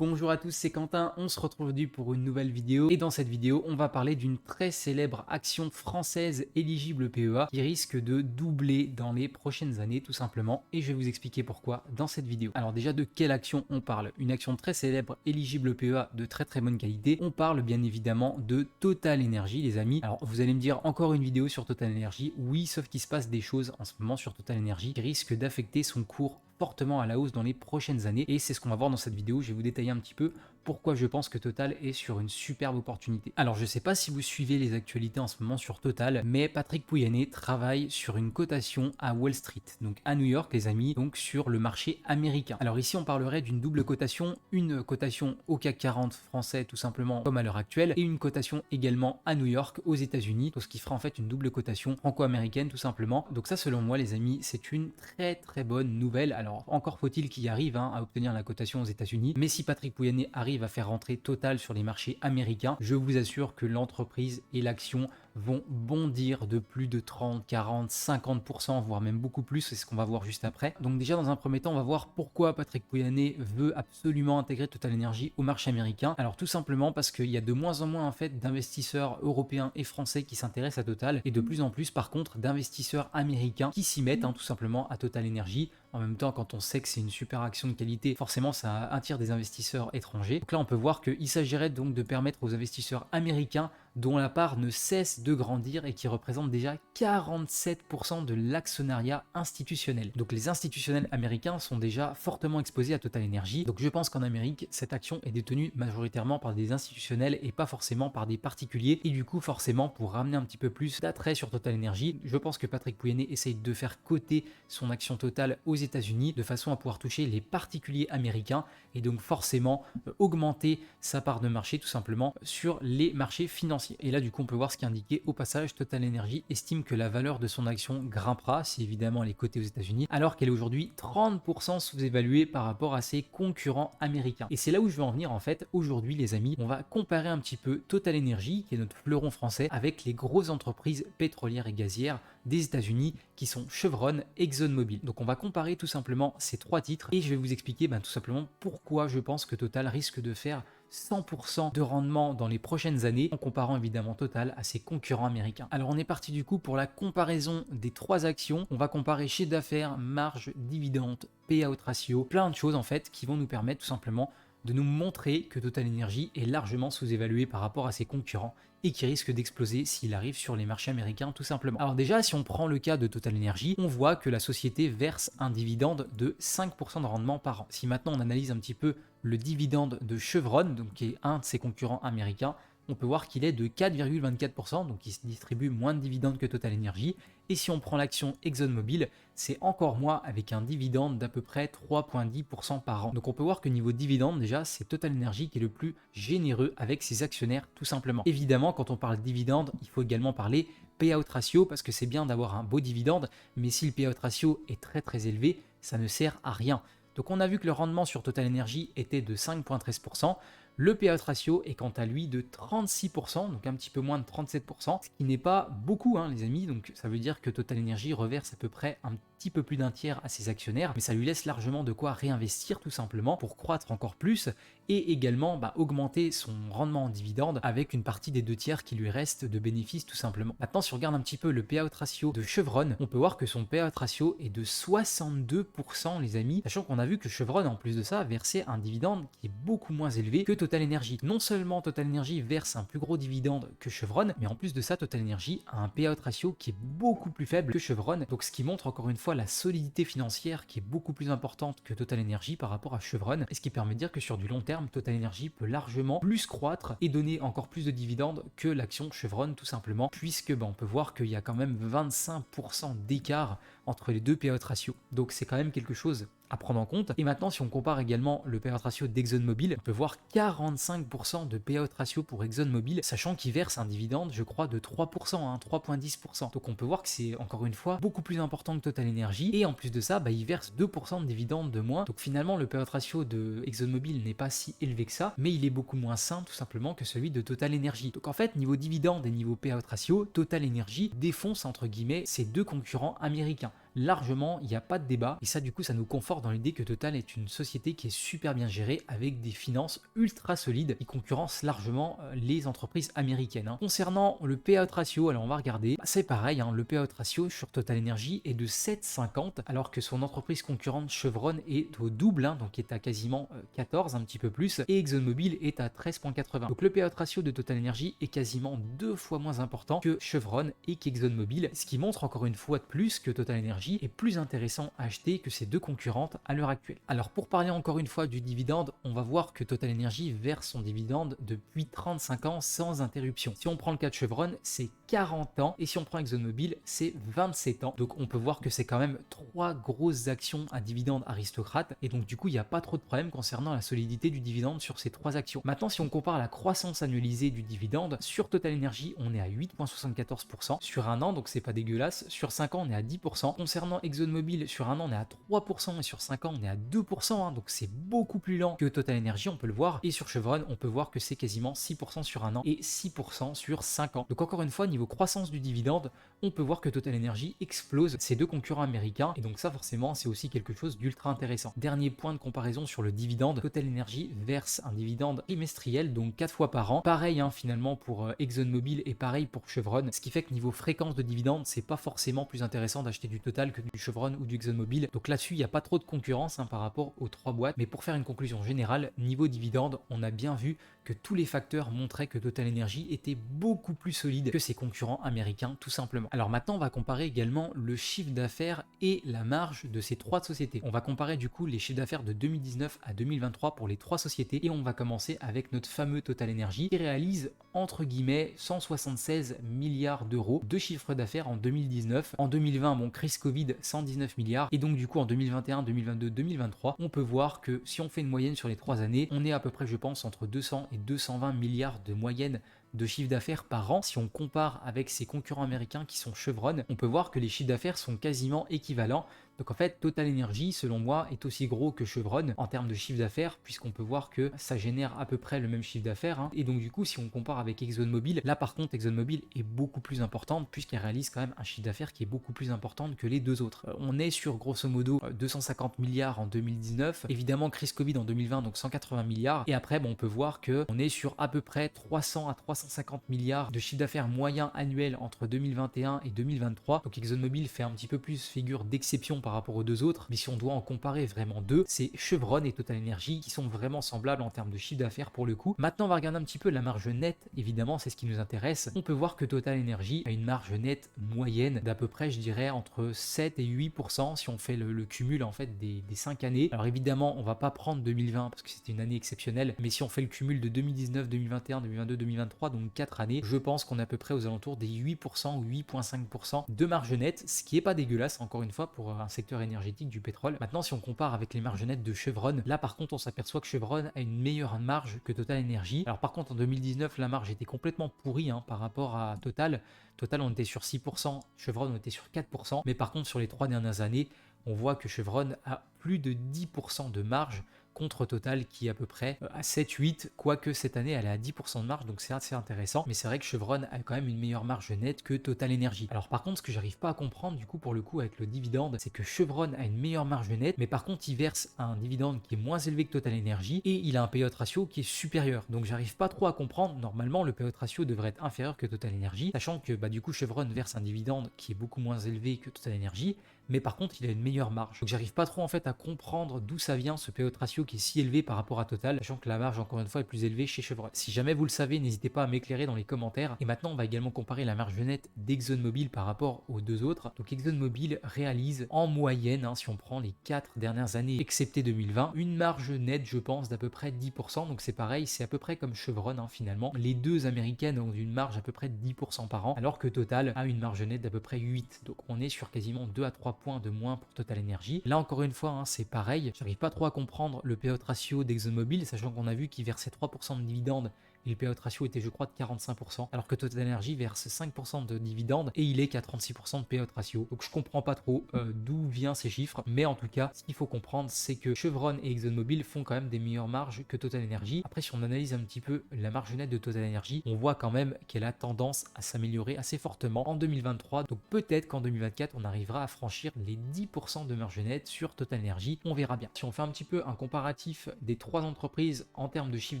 Bonjour à tous, c'est Quentin, on se retrouve aujourd'hui pour une nouvelle vidéo et dans cette vidéo on va parler d'une très célèbre action française éligible PEA qui risque de doubler dans les prochaines années tout simplement et je vais vous expliquer pourquoi dans cette vidéo. Alors déjà de quelle action on parle? Une action très célèbre éligible PEA de très bonne qualité, on parle bien évidemment de Total Energy les amis. Alors vous allez me dire encore une vidéo sur Total Energy, oui sauf qu'il se passe des choses en ce moment sur Total Energy qui risquent d'affecter son cours fortement à la hausse dans les prochaines années et c'est ce qu'on va voir dans cette vidéo. Je vais vous détailler un petit peu pourquoi je pense que Total est sur une superbe opportunité. Alors je sais pas si vous suivez les actualités en ce moment sur Total, mais Patrick Pouyanné travaille sur une cotation à Wall Street, donc à New York les amis, donc sur le marché américain. Alors ici on parlerait d'une double cotation, une cotation au CAC 40 français tout simplement comme à l'heure actuelle et une cotation également à New York aux États-Unis, ce qui fera en fait une double cotation franco-américaine tout simplement. Donc ça selon moi les amis c'est une très bonne nouvelle. Alors encore faut-il qu'il arrive à obtenir la cotation aux États-Unis, mais si Patrick Pouyanné arrive à faire rentrer Total sur les marchés américains, je vous assure que l'entreprise et l'action vont bondir de plus de 30, 40, 50%, voire même beaucoup plus, c'est ce qu'on va voir juste après. Donc déjà dans un premier temps, on va voir pourquoi Patrick Pouyanné veut absolument intégrer Total Energy au marché américain. Alors tout simplement parce qu'il y a de moins en moins en fait d'investisseurs européens et français qui s'intéressent à Total, et de plus en plus par contre d'investisseurs américains qui s'y mettent tout simplement à Total Energy. En même temps, quand on sait que c'est une super action de qualité, forcément ça attire des investisseurs étrangers. Donc là on peut voir qu'il s'agirait donc de permettre aux investisseurs américains dont la part ne cesse de grandir et qui représente déjà 47% de l'actionnariat institutionnel. Donc les institutionnels américains sont déjà fortement exposés à Total Energy. Donc je pense qu'en Amérique, cette action est détenue majoritairement par des institutionnels et pas forcément par des particuliers. Et du coup, forcément, pour ramener un petit peu plus d'attrait sur Total Energy, je pense que Patrick Pouyanné essaye de faire coter son action Total aux États-Unis de façon à pouvoir toucher les particuliers américains et donc forcément augmenter sa part de marché tout simplement sur les marchés financiers. Et là du coup on peut voir ce qui est indiqué au passage. Total Energy estime que la valeur de son action grimpera si évidemment elle est cotée aux États-Unis, alors qu'elle est aujourd'hui 30% sous-évaluée par rapport à ses concurrents américains. Et c'est là où je veux en venir en fait. Aujourd'hui les amis, on va comparer un petit peu Total Energy, qui est notre fleuron français, avec les grosses entreprises pétrolières et gazières des États-Unis qui sont Chevron, ExxonMobil. Donc on va comparer tout simplement ces trois titres et je vais vous expliquer tout simplement pourquoi je pense que Total risque de faire 100% de rendement dans les prochaines années en comparant évidemment Total à ses concurrents américains. Alors on est parti du coup pour la comparaison des trois actions. On va comparer chiffre d'affaires, marge, dividende, payout ratio, plein de choses en fait qui vont nous permettre tout simplement de nous montrer que Total Energy est largement sous-évalué par rapport à ses concurrents et qui risque d'exploser s'il arrive sur les marchés américains tout simplement. Alors déjà, si on prend le cas de Total Energy, on voit que la société verse un dividende de 5% de rendement par an. Si maintenant on analyse un petit peu le dividende de Chevron, donc qui est un de ses concurrents américains, on peut voir qu'il est de 4,24%, donc il se distribue moins de dividendes que Total Energy. Et si on prend l'action ExxonMobil, c'est encore moins avec un dividende d'à peu près 3,10% par an. Donc on peut voir que niveau dividende, déjà, c'est Total Energy qui est le plus généreux avec ses actionnaires, tout simplement. Évidemment, quand on parle dividende, il faut également parler payout ratio, parce que c'est bien d'avoir un beau dividende, mais si le payout ratio est très élevé, ça ne sert à rien. Donc on a vu que le rendement sur Total Energy était de 5,13%. Le payout ratio est quant à lui de 36%, donc un petit peu moins de 37%, ce qui n'est pas beaucoup les amis, donc ça veut dire que Total Energy reverse à peu près un petit peu plus d'un tiers à ses actionnaires, mais ça lui laisse largement de quoi réinvestir tout simplement pour croître encore plus et également augmenter son rendement en dividende avec une partie des deux tiers qui lui reste de bénéfices tout simplement. Maintenant si on regarde un petit peu le payout ratio de Chevron, on peut voir que son payout ratio est de 62% les amis, sachant qu'on a vu que Chevron en plus de ça versait un dividende qui est beaucoup moins élevé que Total Energy. Non seulement Total Energy verse un plus gros dividende que Chevron, mais en plus de ça Total Energy a un payout ratio qui est beaucoup plus faible que Chevron, donc ce qui montre encore une fois la solidité financière qui est beaucoup plus importante que Total Energy par rapport à Chevron, et ce qui permet de dire que sur du long terme, Total Energy peut largement plus croître et donner encore plus de dividendes que l'action Chevron tout simplement, puisque on peut voir qu'il y a quand même 25% d'écart entre les deux payout ratios. Donc c'est quand même quelque chose à prendre en compte. Et maintenant, si on compare également le payout ratio d'ExxonMobil, on peut voir 45% de payout ratio pour ExxonMobil, sachant qu'il verse un dividende, je crois, de 3%, 3,10%. Donc on peut voir que c'est encore une fois beaucoup plus important que Total Energy. Et en plus de ça, il verse 2% de dividendes de moins. Donc finalement, le payout ratio de ExxonMobil n'est pas si élevé que ça, mais il est beaucoup moins sain tout simplement que celui de Total Energy. Donc en fait, niveau dividende et niveau payout ratio, Total Energy défonce entre guillemets ses deux concurrents américains. largement, il n'y a pas de débat. Et ça, du coup, ça nous conforte dans l'idée que Total est une société qui est super bien gérée avec des finances ultra solides qui concurrencent largement les entreprises américaines. Concernant le payout ratio, alors on va regarder, c'est pareil, le payout ratio sur Total Energy est de 7,50 alors que son entreprise concurrente Chevron est au double, donc est à quasiment 14, un petit peu plus, et ExxonMobil est à 13,80. Donc le payout ratio de Total Energy est quasiment 2 fois moins important que Chevron et qu'ExxonMobil, ce qui montre encore une fois de plus que Total Energy est plus intéressant à acheter que ses deux concurrentes à l'heure actuelle. Alors pour parler encore une fois du dividende, on va voir que Total Energy verse son dividende depuis 35 ans sans interruption. Si on prend le cas de Chevron, c'est 40 ans, et si on prend ExxonMobil, c'est 27 ans. Donc on peut voir que c'est quand même 3 grosses actions à dividende aristocrate, et donc du coup il n'y a pas trop de problème concernant la solidité du dividende sur ces 3 actions. Maintenant, si on compare la croissance annualisée du dividende, sur Total Energy, on est à 8,74% sur un an, donc c'est pas dégueulasse. Sur 5 ans, on est à 10%. Concernant ExxonMobil, sur un an, on est à 3%, et sur 5 ans, on est à 2%, donc c'est beaucoup plus lent que Total Energy, on peut le voir. Et sur Chevron, on peut voir que c'est quasiment 6% sur un an et 6% sur 5 ans. Donc encore une fois, niveau croissance du dividende, on peut voir que Total Energy explose ses deux concurrents américains, et donc ça forcément c'est aussi quelque chose d'ultra intéressant. Dernier point de comparaison sur le dividende, Total Energy verse un dividende trimestriel, donc 4 fois par an. Pareil finalement pour ExxonMobil et pareil pour Chevron, ce qui fait que niveau fréquence de dividende, c'est pas forcément plus intéressant d'acheter du Total que du Chevron ou du ExxonMobil. Donc là-dessus, il n'y a pas trop de concurrence par rapport aux 3 boîtes. Mais pour faire une conclusion générale, niveau dividende, on a bien vu que tous les facteurs montraient que Total Energy était beaucoup plus solide que ses concurrents américains, tout simplement. Alors maintenant, on va comparer également le chiffre d'affaires et la marge de ces 3 sociétés. On va comparer du coup les chiffres d'affaires de 2019 à 2023 pour les 3 sociétés, et on va commencer avec notre fameux Total Energy qui réalise entre guillemets 176 milliards d'euros de chiffre d'affaires en 2019. En 2020, bon, crise Covid, 119 milliards, et donc du coup en 2021, 2022, 2023, on peut voir que si on fait une moyenne sur les 3 années, on est à peu près, je pense, entre 200 et 220 milliards de moyenne de chiffre d'affaires par an. Si on compare avec ses concurrents américains qui sont Chevron, on peut voir que les chiffres d'affaires sont quasiment équivalents. Donc en fait, Total Energy, selon moi, est aussi gros que Chevron en termes de chiffre d'affaires, puisqu'on peut voir que ça génère à peu près le même chiffre d'affaires. Et donc du coup, si on compare avec ExxonMobil, là par contre, ExxonMobil est beaucoup plus importante, puisqu'elle réalise quand même un chiffre d'affaires qui est beaucoup plus important que les deux autres. On est sur grosso modo 250 milliards en 2019, évidemment crise Covid en 2020, donc 180 milliards. Et après, on peut voir que on est sur à peu près 300 à 350 milliards de chiffre d'affaires moyen annuel entre 2021 et 2023. Donc ExxonMobil fait un petit peu plus figure d'exception par rapport aux deux autres, mais si on doit en comparer vraiment deux, c'est Chevron et Total Energy qui sont vraiment semblables en termes de chiffre d'affaires pour le coup. Maintenant, on va regarder un petit peu la marge nette, évidemment, c'est ce qui nous intéresse. On peut voir que Total Energy a une marge nette moyenne d'à peu près, je dirais, entre 7 et 8% si on fait le cumul en fait des 5 années. Alors évidemment, on va pas prendre 2020 parce que c'était une année exceptionnelle, mais si on fait le cumul de 2019, 2021, 2022, 2023, donc 4 années, je pense qu'on est à peu près aux alentours des 8% ou 8,5% de marge nette, ce qui est pas dégueulasse, encore une fois, pour un secteur énergétique du pétrole. Maintenant, si on compare avec les marges nettes de Chevron, là par contre, on s'aperçoit que Chevron a une meilleure marge que Total Energy. Alors par contre, en 2019, la marge était complètement pourrie par rapport à Total. Total, on était sur 6%, Chevron, on était sur 4%, mais par contre, sur les 3 dernières années, on voit que Chevron a plus de 10% de marge contre Total qui est à peu près à 7-8, quoique cette année elle est à 10% de marge, donc c'est assez intéressant. Mais c'est vrai que Chevron a quand même une meilleure marge nette que Total Energy. Alors par contre, ce que j'arrive pas à comprendre du coup pour le coup avec le dividende, c'est que Chevron a une meilleure marge nette, mais par contre il verse un dividende qui est moins élevé que Total Energy et il a un payout ratio qui est supérieur. Donc j'arrive pas trop à comprendre. Normalement le payout ratio devrait être inférieur que Total Energy, sachant que du coup Chevron verse un dividende qui est beaucoup moins élevé que Total Energy, mais par contre il a une meilleure marge. Donc j'arrive pas trop en fait à comprendre d'où ça vient ce payout ratio qui est si élevé par rapport à Total, sachant que la marge encore une fois est plus élevée chez Chevron. Si jamais vous le savez, n'hésitez pas à m'éclairer dans les commentaires. Et maintenant on va également comparer la marge nette d'ExxonMobil par rapport aux deux autres. Donc ExxonMobil réalise en moyenne, si on prend les 4 dernières années excepté 2020, une marge nette je pense d'à peu près 10%. Donc c'est pareil, c'est à peu près comme Chevron finalement. Les deux américaines ont une marge à peu près de 10% par an, alors que Total a une marge nette d'à peu près 8. Donc on est sur quasiment 2 à 3 points de moins pour Total Energy. Là encore une fois, c'est pareil, j'arrive pas trop à comprendre le payout ratio d'ExxonMobil, sachant qu'on a vu qu'il versait 3% de dividendes et le payout ratio était je crois de 45%, alors que Total Energy verse 5% de dividendes et il est qu'à 36% de payout ratio. Donc je comprends pas trop d'où viennent ces chiffres, mais en tout cas, ce qu'il faut comprendre, c'est que Chevron et ExxonMobil font quand même des meilleures marges que Total Energy. Après, si on analyse un petit peu la marge nette de Total Energy, on voit quand même qu'elle a tendance à s'améliorer assez fortement en 2023, donc peut-être qu'en 2024, on arrivera à franchir franchir les 10% de marge nette sur Total Energy. On verra bien. Si on fait un petit peu un comparatif des trois entreprises en termes de chiffre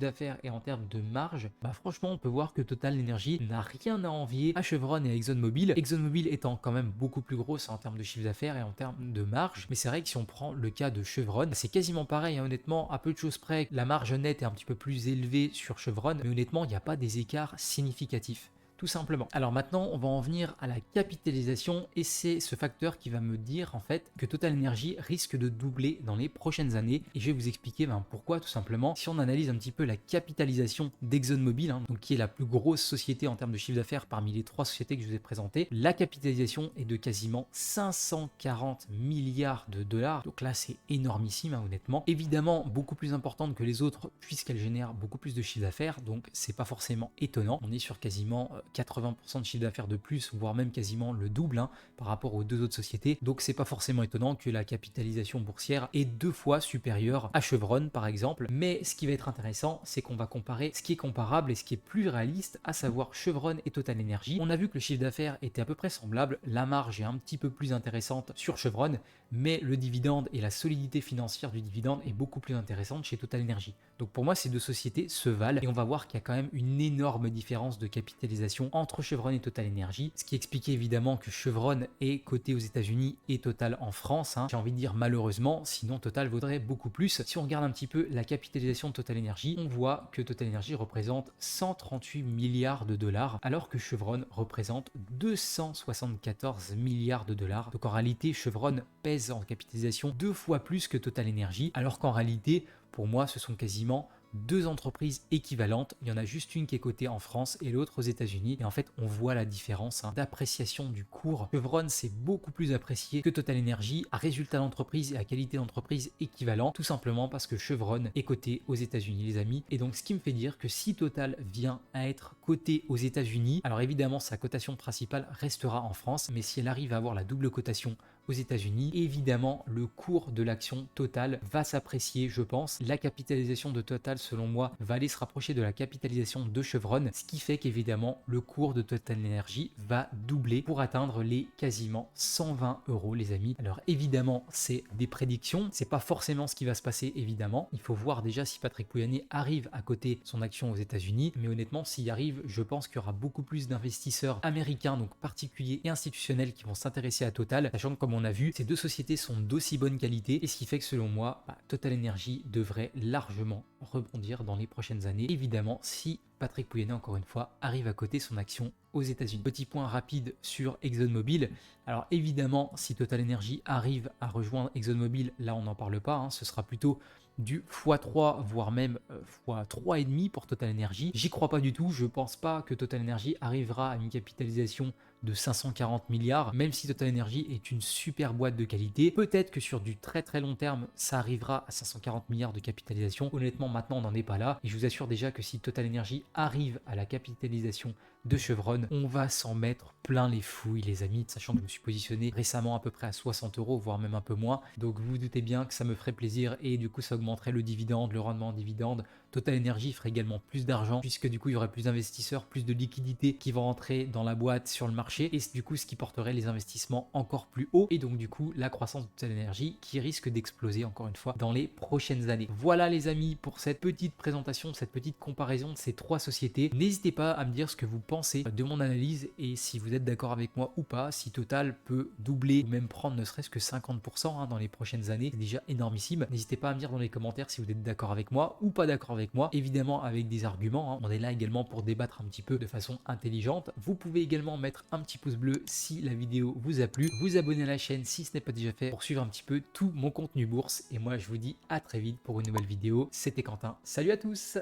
d'affaires et en termes de marge, bah franchement, on peut voir que Total Energy n'a rien à envier à Chevron et à ExxonMobil. ExxonMobil étant quand même beaucoup plus grosse en termes de chiffre d'affaires et en termes de marge. Mais c'est vrai que si on prend le cas de Chevron, c'est quasiment pareil, hein, honnêtement, à peu de choses près. La marge nette est un petit peu plus élevée sur Chevron, mais honnêtement, il n'y a pas des écarts significatifs. Tout simplement. Alors maintenant, on va en venir à la capitalisation et c'est ce facteur qui va me dire en fait que Total Energy risque de doubler dans les prochaines années et je vais vous expliquer pourquoi tout simplement. Si on analyse un petit peu la capitalisation d'ExxonMobil, donc qui est la plus grosse société en termes de chiffre d'affaires parmi les trois sociétés que je vous ai présentées, la capitalisation est de quasiment 540 milliards de dollars. Donc là, c'est énormissime, honnêtement. Évidemment, beaucoup plus importante que les autres puisqu'elle génère beaucoup plus de chiffre d'affaires, donc c'est pas forcément étonnant. On est sur quasiment 80% de chiffre d'affaires de plus, voire même quasiment le double par rapport aux deux autres sociétés. Donc c'est pas forcément étonnant que la capitalisation boursière est 2 fois supérieure à Chevron par exemple. Mais ce qui va être intéressant, c'est qu'on va comparer ce qui est comparable et ce qui est plus réaliste, à savoir Chevron et Total Energy. On a vu que le chiffre d'affaires était à peu près semblable, la marge est un petit peu plus intéressante sur Chevron, mais le dividende et la solidité financière du dividende est beaucoup plus intéressante chez Total Energy. Donc pour moi, ces deux sociétés se valent et on va voir qu'il y a quand même une énorme différence de capitalisation entre Chevron et Total Energy, ce qui explique évidemment que Chevron est coté aux États-Unis et Total en France. J'ai envie de dire malheureusement, sinon Total vaudrait beaucoup plus. Si on regarde un petit peu la capitalisation de Total Energy, on voit que Total Energy représente 138 milliards de dollars, alors que Chevron représente 274 milliards de dollars. Donc en réalité, Chevron pèse en capitalisation 2 fois plus que Total Energy, alors qu'en réalité, pour moi, ce sont quasiment deux entreprises équivalentes. Il y en a juste une qui est cotée en France et l'autre aux États-Unis. Et en fait, on voit la différence d'appréciation du cours. Chevron, c'est beaucoup plus apprécié que Total Energy à résultat d'entreprise et à qualité d'entreprise équivalent, tout simplement parce que Chevron est coté aux États-Unis, les amis. Et donc, ce qui me fait dire que si Total vient à être coté aux États-Unis, alors évidemment, sa cotation principale restera en France, mais si elle arrive à avoir la double cotation aux États-Unis, évidemment, le cours de l'action Total va s'apprécier, je pense. La capitalisation de Total, selon moi, va aller se rapprocher de la capitalisation de Chevron, ce qui fait qu'évidemment, le cours de Total Energy va doubler pour atteindre les quasiment 120 €, les amis. Alors évidemment, c'est des prédictions, c'est pas forcément ce qui va se passer, évidemment. Il faut voir déjà si Patrick Pouyanné arrive à coter son action aux États-Unis, mais honnêtement, s'il y arrive, je pense qu'il y aura beaucoup plus d'investisseurs américains, donc particuliers et institutionnels, qui vont s'intéresser à Total, sachant que comme on a vu, ces deux sociétés sont d'aussi bonne qualité, et ce qui fait que selon moi, Total Energy devrait largement rebondir dans les prochaines années, évidemment si Patrick Pouyanné, encore une fois, arrive à coter son action aux États-Unis. Petit point rapide sur ExxonMobil. Alors évidemment, si Total Energy arrive à rejoindre ExxonMobil, là on n'en parle pas, ce sera plutôt du x3, voire même x3,5 pour Total Energy. J'y crois pas du tout, je pense pas que Total Energy arrivera à une capitalisation de 540 milliards, même si Total Energy est une super boîte de qualité. Peut-être que sur du très très long terme, ça arrivera à 540 milliards de capitalisation. Honnêtement, maintenant, on n'en est pas là. Et je vous assure déjà que si Total Energy arrive à la capitalisation de Chevron, on va s'en mettre plein les fouilles, les amis, sachant que je me suis positionné récemment à peu près à 60 €, voire même un peu moins. Donc vous vous doutez bien que ça me ferait plaisir et du coup ça augmenterait le dividende, le rendement en dividende. Total Energy ferait également plus d'argent puisque du coup il y aurait plus d'investisseurs, plus de liquidités qui vont rentrer dans la boîte sur le marché et du coup ce qui porterait les investissements encore plus haut et donc du coup la croissance de Total Energy qui risque d'exploser encore une fois dans les prochaines années. Voilà les amis pour cette petite présentation, cette petite comparaison de ces trois sociétés. N'hésitez pas à me dire ce que vous pensez de mon analyse et si vous êtes d'accord avec moi ou pas, si Total peut doubler ou même prendre ne serait-ce que 50% dans les prochaines années, c'est déjà énormissime. N'hésitez pas à me dire dans les commentaires si vous êtes d'accord avec moi ou pas d'accord avec moi, évidemment avec des arguments, on est là également pour débattre un petit peu de façon intelligente. Vous pouvez également mettre un petit pouce bleu si la vidéo vous a plu, vous abonner à la chaîne si ce n'est pas déjà fait pour suivre un petit peu tout mon contenu bourse et moi je vous dis à très vite pour une nouvelle vidéo. C'était Quentin, salut à tous.